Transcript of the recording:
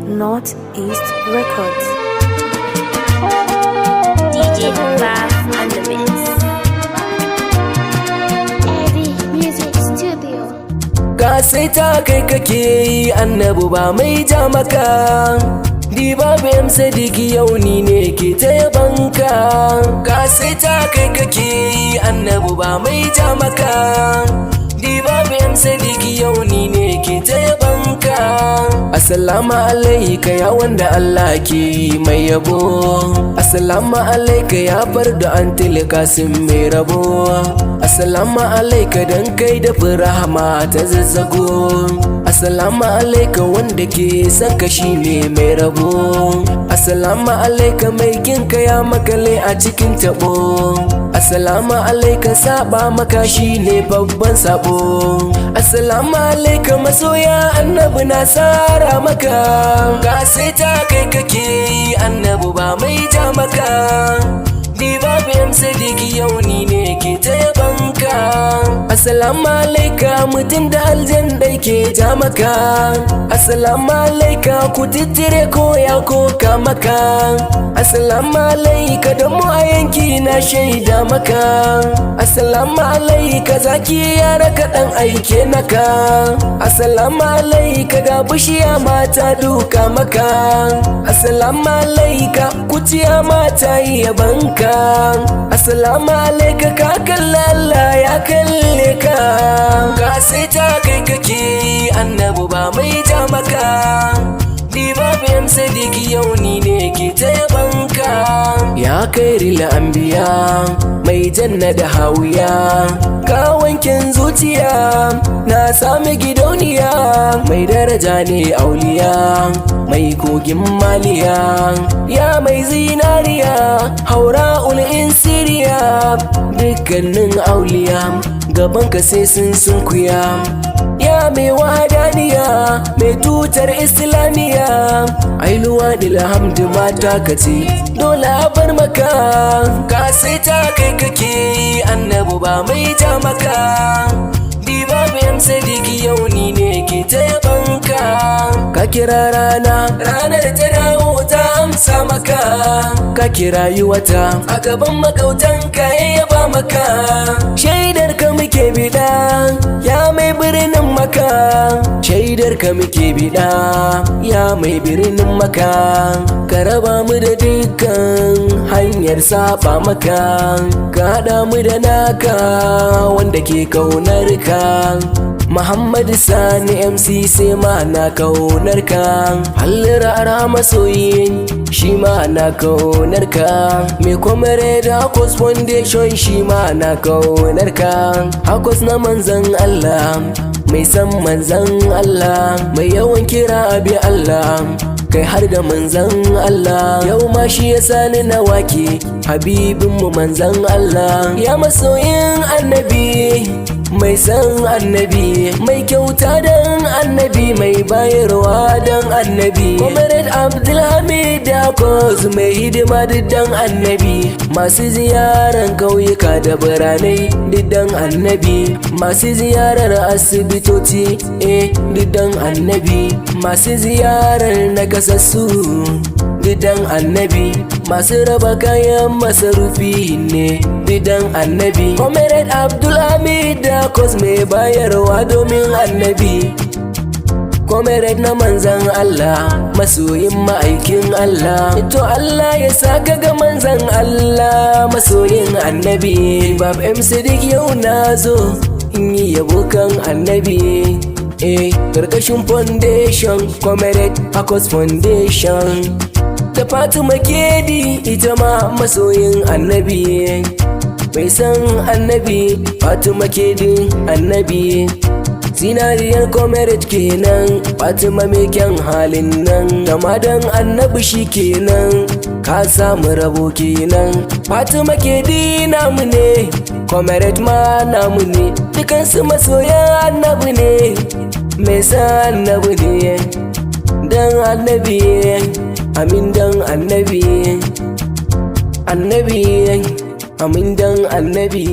Northeast Records. DJ Vav and the Mix. Every Music Studio. Ka sai ta kai kake yi annabu ba mai ja maka. Diba BM Sadiq yau ni ne ke ta yabanka. Ka sai ta kai kake yi annabu ba mai ja maka. Diba BM Sadiq yau ni ne ke ta yabanka. Assalamu alaika ya wanda Allah ke yi mai yabo. Assalamu alaika ya fardu Antil Kasim mai rabo. Assalamu alaika dan kai da rahama ta zazzago. Assalamu alaika wanda ke son ka shine mai rabo. Assalamu alaika mai ginka ya makale a cikin tabo. Assalamu alaika saba maka shine babban sabo. Assalamu alaika masoya annabi na sara maka. Ka sai ta kai kake yi annabi ba mai ja maka. Diba BM Sadiq yau ni ne ke ta yabanka. Assalamu alaika mutum da aljan dai ke ja maka. Assalamu alaika ku tittire ko ya koka maka. Assalamu alaika da mu a yanki na shaida maka. Assalamu alaika zaki yara kaɗan aike naka. Assalamu alaika ga bishiya mata duka maka. Assalamu alaika kuciya mata yi yabanka. Assalamu alaika ka kalla Allah ya kalle ka. Ka sai ta kai kake yi annabu ba mai ja maka. Diba BM Sadiq yau ni ne ke ta yabanka. Ya kairil anbiya mai janna da hawiya. Ka wankin zuciya na sami gidauniya. Mai daraja ne auliya mai kogin maliya. Ya mai zinariya haura ul'in siriya. Dukkanin auliya gabanka sai sun sunkuya. Ya mai wadaniya mai tutar islamiya. Ai luwaɗil hamdu mata kace dole a bar maka. Ka sai ta kai kake yi annabu ba mai ja maka. Diba BM Sadiq yau ni ne ke ta yabanka. Ka kira rana ranar ta dawo ta amsa maka. Ka kira yi wata a gaban makautanka ya yaba maka. Shaidar ka muke bida ya mai birnin maka. Shaidar ka muke bida ya mai birnin maka. Ka raba mu da dukkan hanyar saba maka. Ka haɗa mu da naka wanda ke kaunar ka. Muhammad Sani MC sai ma na kaunar ka. Hallira ara masoyi shi ma na kaunar ka. Me komare da Hakos Foundation shi ma na kaunar ka. Hakos na manzan Allah mai san manzan Allah. Mai yawan kira abi Allah kai har da manzan Allah. Yau ma shi ya sani na wake habibinmu manzan Allah. Ya masoyin annabi mai san annabi mai kyauta dan annabi mai bayarwa dan annabi. Comrade Abdulhamid Hakos mai hidima dan annabi. Masu ziyarar kauyuka da biranai dan annabi. Masu ziyarar asibitoci dan annabi. Masu ziyarar nakasassu dan annabi. Masu raba kayan masarufi ne dan annabi. Comrade Abdulhamid Hakos mai bayarwa domin annabi. Comrade na manzan Allah masoyin ma'aikin Allah. To Allah ya saka ga manzan Allah masoyin annabi. Bab M Sadiq yau na zo in yi yabo kan annabi. Karkashin foundation Comrade Hakos Foundation. Da Fatima Kedi ita ma masoyin annabi. Mai san annabi Fatima Kedi annabi. Zinariyar Comrade kenan Fatima mai kyan halin nan. Damadan annabi shi kenan ka samu rabo kenan. Fatima Kedi namu ne Comrade ma namu ne. Dukansu masoyan annabi ne. Mai san annabi ne dan annabi. Amin dan annabi. Annabi amin dan annabi.